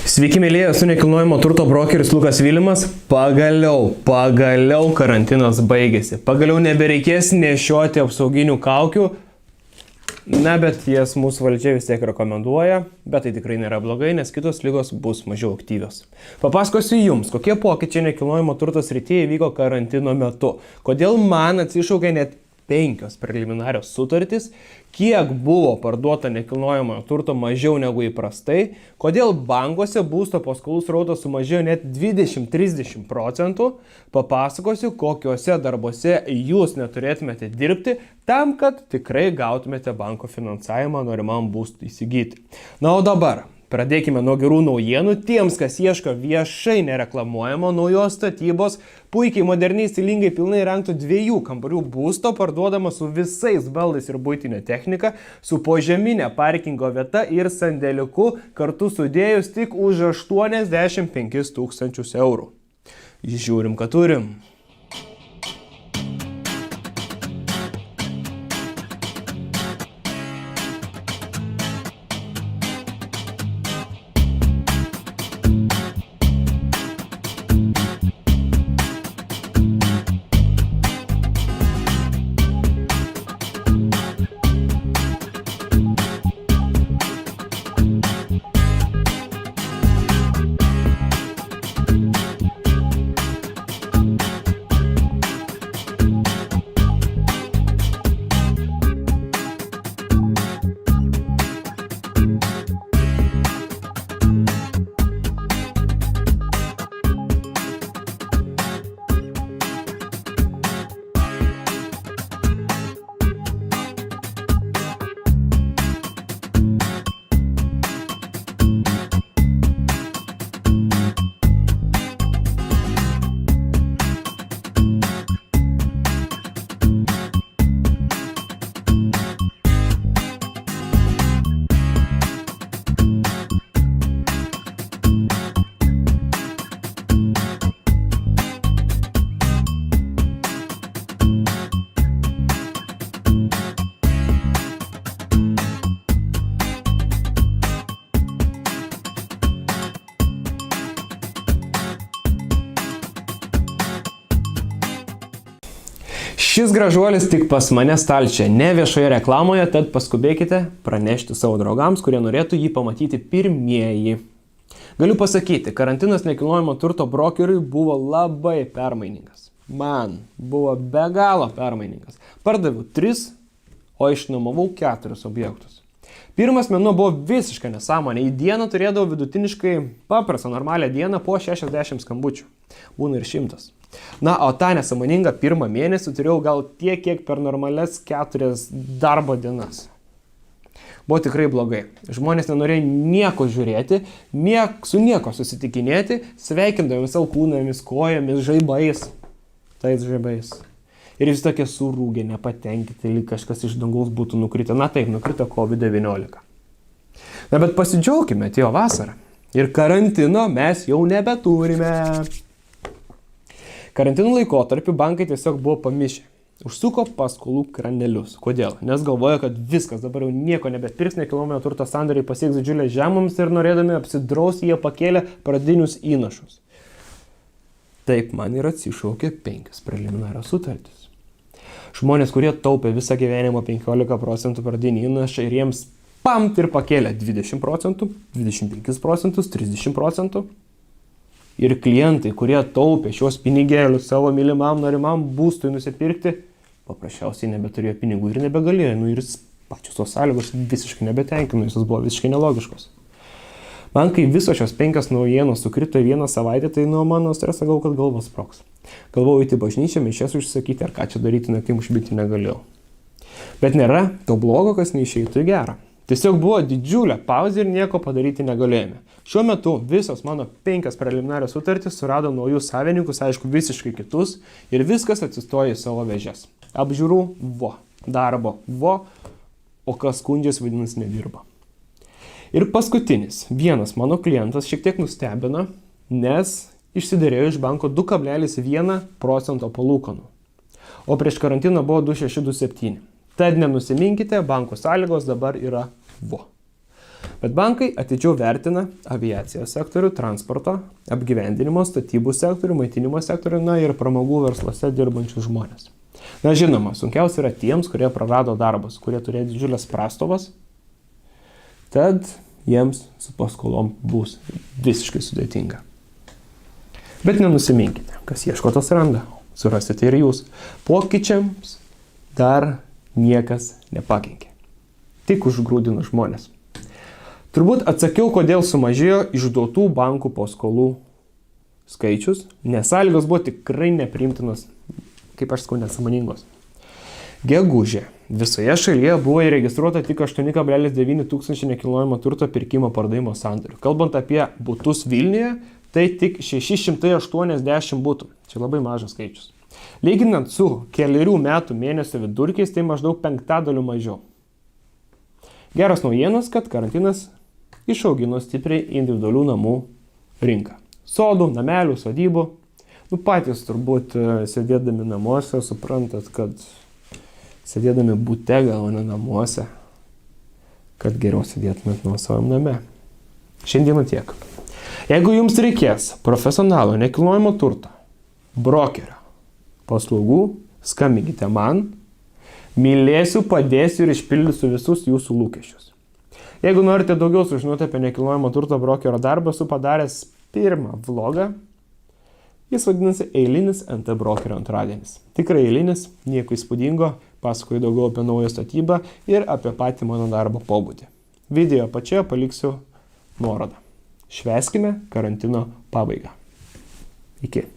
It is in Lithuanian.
Sveiki, mėlyje, esu nekilnojamo turto brokeris Lukas Vilimas. Pagaliau karantinas baigėsi. Pagaliau nebereikės nešioti apsauginių kaukių. Na, bet jas mūsų valdžia vis tiek rekomenduoja, bet tai tikrai nėra blogai, nes kitos ligos bus mažiau aktyvios. Papasakosiu jums, kokie pokyčiai nekilnojamo turto srityje įvyko karantino metu. Kodėl man atsišaukė net 5 preliminarios sutartys, kiek buvo parduota nekilnojamojo turto mažiau negu įprastai, kodėl bankuose būsto paskolų srautas sumažėjo net 20-30%, papasakosiu, kokiuose darbuose jūs neturėtumėte dirbti tam, kad tikrai gautumėte banko finansavimą norimam būstui įsigyti. Na, o dabar pradėkime nuo gerų naujienų. Tiems, kas ieško viešai nereklamuojamo naujos statybos, puikiai moderniai, stilingai, pilnai įrengto 2 kambarių būsto, parduodama su visais baldais ir buitinė technika, su požeminė parkingo vieta ir sandėliuku, kartu sudėjus tik už 85 000 eurų. Žiūrim, ką turim. Šis gražuolis tik pas mane stalčiuje, ne viešoje reklamoje, tad paskubėkite pranešti savo draugams, kurie norėtų jį pamatyti pirmieji. Galiu pasakyti, karantinas nekilnojamo turto brokeriui buvo labai permainingas. Man buvo be galo permainingas. Pardaviau 3, o išnuomavau 4 objektus. Pirmas mėnuo buvo visiškai nesąmonė. Į dieną turėdavau vidutiniškai paprastą normalią dieną po 60 skambučių. Būna ir 100. Na, o tą nesąmoningą pirmą mėnesį turėjau gal tiek, kiek per normales 4 darbo dienas. Buvo tikrai blogai. Žmonės nenorėjo nieko žiūrėti, su nieko susitikinėti, sveikindami savo kūnomis, kojomis, žaibais. Tais žaibais. Ir vis tokie surūgė, nepatenkinti, lyg kažkas iš dangaus būtų nukritę. Na taip, nukrito COVID-19. Na, bet pasidžiaukime, atėjo vasara. Ir karantino mes jau nebeturime. Karantino laikotarpiu bankai tiesiog buvo pamišę. Užsuko paskolų kranelius. Kodėl? Nes galvoja, kad viskas, dabar jau nieko nebepirks, nekilnojamojo turto sandoriai pasieks didžiulės žemoms ir norėdami apsidrausti, jie pakėlė pradinius įnašus. Taip man ir atsišaukė 5 preliminarios sutartys. Žmonės, kurie taupė visą gyvenimą 15% pradinį įnašą ir jiems pamt ir pakėlė 20%, 25%, 30%. Ir klientai, kurie taupė šios pinigėlius savo mylimam, norimam būstui nusipirkti, paprasčiausiai nebeturėjo pinigų ir nebegalėjo. Ir pačios tos sąlygos visiškai nebetenkino, jis buvo visiškai nelogiškos. Man, kai visos šios 5 naujienos sukrito į vieną savaitę, tai nuo mano streso gal kad galvas sprogs. Galvojau įti bažnyčią, mišias užsakyti, ar ką čia daryti, naktim užbėgti negalėjau. Bet nėra to blogo, kas neišeitų į gerą. Tiesiog buvo didžiulė pauzė ir nieko padaryti negalėjome. Šiuo metu visos mano 5 preliminarios sutartys surado naujus savininkus, aišku, visiškai kitus, ir viskas atsistoja į savo vėžes. Apžiūrų, darbo, o kas skundžiasi, vadinasi, nedirba. Ir paskutinis, vienas mano klientas šiek tiek nustebino, nes išsiderėjo iš banko 2,1% palūkanų. O prieš karantiną buvo 2,6-2,7. Tad nenusiminkite, bankų sąlygos dabar yra Bet bankai atidžiau vertina aviacijos sektorių, transporto, apgyvendinimo, statybų sektorių, maitinimo sektorių, na ir pramogų versluose dirbančius žmonės. Na žinoma, sunkiausia yra tiems, kurie prarado darbus, kurie turėjo didžiulės prastovas, tad jiems su paskolom bus visiškai sudėtinga. Bet nenusiminkite, kas ieško, tas randa, surasite ir jūs. Pokyčiams dar niekas nepakenkė, tik užgrūdino žmonės. Turbūt atsakiau, kodėl sumažėjo išduotų bankų paskolų skaičius, nes sąlygos buvo tikrai nepriimtinos, kaip aš sakau, nesąmoningos. Gegužė visoje šalyje buvo įregistruota tik 8,9 tūkstančių nekilnojamo turto pirkimo pardavimo sandorių. Kalbant apie butus Vilniuje, tai tik 680 butų. Čia labai mažas skaičius. Lyginant su keliarių metų mėnesio vidurkiais, tai maždaug 5% mažiau. Geras naujienos, kad karantinas išaugino stipriai individualių namų rinką. Sodų, namelių, sodybų. Patys turbūt sėdėdami namuose, suprantat, kad sėdėdami bute, gal ne namuose, kad geriau sėdėtumėt nuo savam name. Šiandieną tiek. Jeigu jums reikės profesionalo nekilnojamo turto, brokerio paslaugų, skambinkite man, mylėsiu, padėsiu ir išpildysiu visus jūsų lūkesčius. Jeigu norite daugiau sužinoti apie nekilnojamo turto brokerio darbą, esu padaręs pirmą vlogą. Jis vadinasi Eilinis NT brokerio antradienis. Tikrai eilinis, nieko įspūdingo, pasakoju daugiau apie naują statybą ir apie patį mano darbo pobūdį. Video apačioje paliksiu nuorodą. Švęskime karantino pabaigą. Iki.